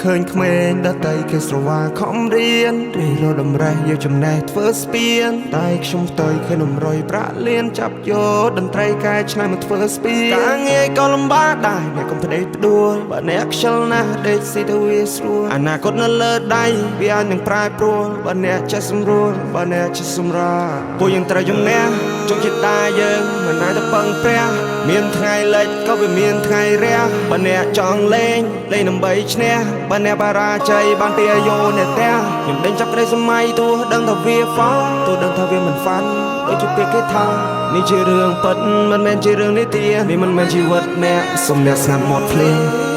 ឃើញក្មេងដតៃគេស្រវាខំរៀនរីរដំរេះយកចំណេះធ្វើស្ពានតែខ្ញុំផ្ទុយឃើញនំរយប្រាក់លៀនចាប់យកតន្ត្រីកែច្នៃមកធ្វើស្ពានការងារក៏លំបាកដែរអ្នកកុំផ្ដេកផ្ដួលបើអ្នកខ្ជិលណាស់ដេកស៊ីទៅវាស្រួលអនាគតនៅលើដៃវាអាចនឹងប្រែប្រួលបើអ្នកចេះសម្រួលបើអ្នកចេះសម្រាពួកយើងត្រូវជំនះជោគជតាយើងមិនអាចទៅពឹងព្រះមានថ្ងៃលិចក៏វាមានថ្ងៃរះបើអ្នកចង់លេងដើម្បីឈ្នះបើអ្នកបរាជ័យបានពីអាយុអ្នកផ្ទះខ្ញុំដេញចាប់ក្តីសម័យទោះដឹងថាវាហ្វទោះដឹងថាវាមិនហ្វាន់ដូចជាពាក្យគេថានេះជារឿងពិតមិនមែនជារឿងនិទាននេះមិនមែនជីវិតអ្នកសុំអ្នកស្ងាត់មាត់ភ្លេង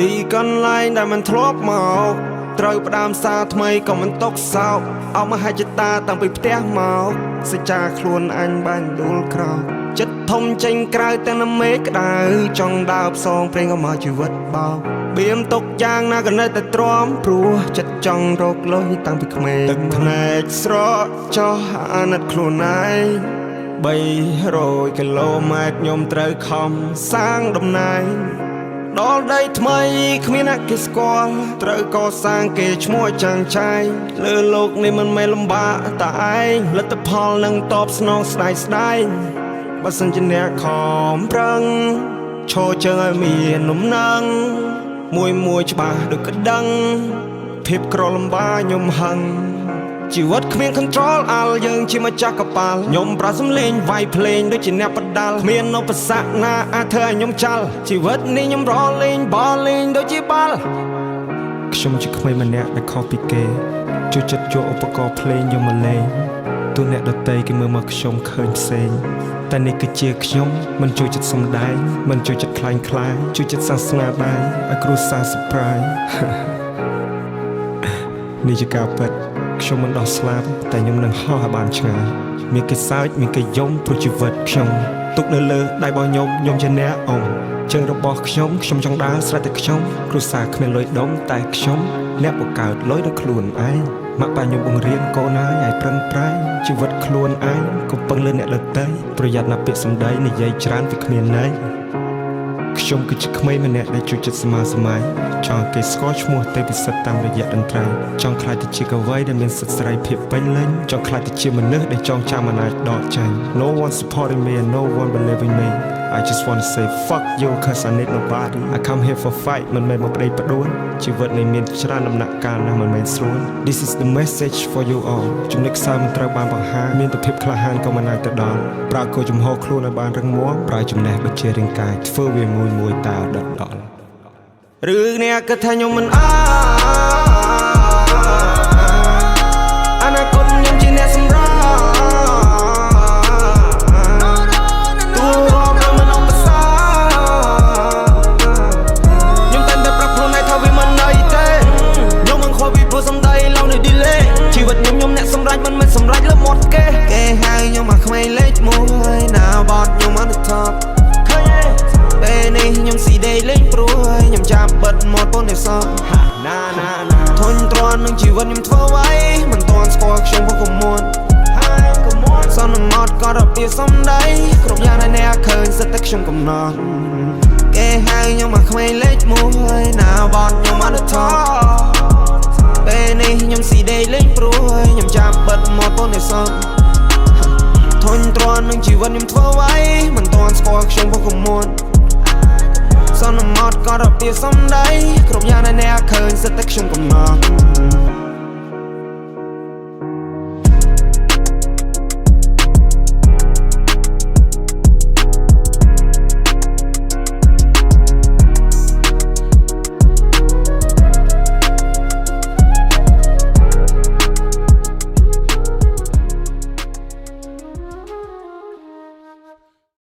ទីកន្លែងដែលមិនធ្លាប់មកត្រូវផ្ដើមសារថ្មីក៏មិនຕົកសោកអោបមហិច្ឆតាតាំងពីផ្ទះមកសច្ចាខ្លួនអញបានដួលក្រោកចិត្តធំចេញក្រៅទាំងនៅមេឃក្តៅចង់ដើរផ្សងព្រេងក៏មកជីវិតបោកបៀមទុកយ៉ាងណាក៏នៅតែទ្រាំព្រោះចិត្តចង់រកលុយតាំងពីក្មេងទឹកភ្នែកស្រកចោះអាណិតខ្លួនឯង300គីឡូម៉ែត្រខ្ញុំត្រូវខំសាងតំណែងដល់ដីថ្មីគ្មានអ្នកគេស្គាល់ត្រូវកសាងគេឈ្មោះចាំងចែងលើលោកនេះមិនមែនលំបាកតែឯងលទ្ធផលនឹងតបស្នងស្ដាយស្ដាយបើសិនជាអ្នកខំប្រឹងឈរជើងឲ្យមាននំណឹងមួយច្បាស់ដូចក្តឹងភាពក្រលំបាកខ្ញុំហឹងជីវិតគ្មាន control អាល់យើងជាម្ចាស់កប៉ាល់ខ្ញុំប្រាសំលេងវាយភ្លេងដូចជាអ្នកបដាល់គ្មានឧបសគ្គណាអាចធ្វើឲ្យខ្ញុំចាល់ជីវិតនេះខ្ញុំរលេងបលលេងដូចជាបាល់ខ្ញុំជាក្មេងម្នាក់ដែលខុសពីគេជួយចិត្តយកឧបករណ៍ភ្លេងយកមកលេងទោះអ្នកដទៃគេមើលមកខ្ញុំឃើញផ្សេងតែនេះគឺជាខ្ញុំមិនជួយចិត្តសំដែងមិនជួយចិត្តខ្លាញ់ខ្លាយជួយចិត្តសាសនាដែរឲ្យគ្រួសារ surprise នេះជាការពិតខ្ញុំមិនដោះស្លាប់តែខ្ញុំនឹងហោះឲ្យបានឆ្ងាយមានគេសើចមានគេយំព្រោះជីវិតខ្ញុំទុកនៅលើដៃរបស់ខ្ញុំជាអ្នកអមជើងរបស់ខ្ញុំចង់ដើរស្រេចតែខ្ញុំគ្រួសារគ្មានលុយដុំតែខ្ញុំអ្នកបង្កើតលុយដោយខ្លួនឯងម៉ាក់ប៉ាខ្ញុំបង្រៀនកូនឲ្យប្រឹងប្រែងជីវិតខ្លួនឯងកុំពឹងលើអ្នកដទៃប្រយ័ត្នណាពាក្យសម្ដីនិយាយច្រើនវាគ្មានន័យខ្ញុំគឺជាក្មេងម្នាក់ដែលជួយចិត្តសមាសម័យចង់គេស្គាល់ឈ្មោះទេពិសិដ្ឋតាមរយៈតន្ត្រីចង់ខ្លាចទៅជាកវីដែលមានសិទ្ធិសេរីភាពពេញលេញចង់ខ្លាចទៅជាមនុស្សដែលចងចាំមិនអាចដកចេញ No one supporting me and no one believing me I just want to say fuck you cause I need nobody I come here for fight មិនមែនមកប្តេជ្ញាផ្ដួលជីវិតនេះមានច្រើនដំណាក់កាលណាស់មិនមែនស្រួល This is the message for you all ចំណុចខ្សោយមិនត្រូវបានបង្ហាញមានតែភាពក្លាហានក៏មិនអាចទៅដល់ប្រើគោលចំហខ្លួនឲ្យបានរឹងមាំប្រើចំណេះបច្ចេករាងកាយធ្វើវាមួយតើដល់ឬអ្នកគិតថាខ្ញុំមិនអនាគតខ្ញុំជាអ្នកសម្រាប់មិនមែនសម្រេចលើមាត់គេហៅខ្ញុំមកក្មេងលេខ1ណាបតខ្ញុំអត់ទៅថប់ឃើញទេពេលនេះខ្ញុំស៊ីដេកលេងព្រួយខ្ញុំចាំបិទមាត់ពូននេះសោះណាធុញទ្រាន់នឹងជីវិតខ្ញុំធ្វើអ្វីមិនទាន់ស្គាល់ខ្ញុំពុកកុំមួនសន្មត់ក៏របៀបសំដីគ្រប់យ៉ាងដែលអ្នកឃើញសិតតែខ្ញុំកំណត់គេហៅខ្ញុំមកក្មេងលេខ1ណាបតខ្ញុំអត់ទៅថប់ពេលនេះខ្ញុំស៊ីដេកលេងព្រួយខ្ញុំចាំបិទមាត់ពូននេះសោះធុញទ្រាន់នឹងជីវិតខ្ញុំធ្វើអ្វីមិនទាន់ស្គាល់ខ្ញុំពុកកុំមួនសន្មត់ក៏របៀបសំដីគ្រប់យ៉ាងដែលអ្នកឃើញសិតតែខ្ញុំកំណត់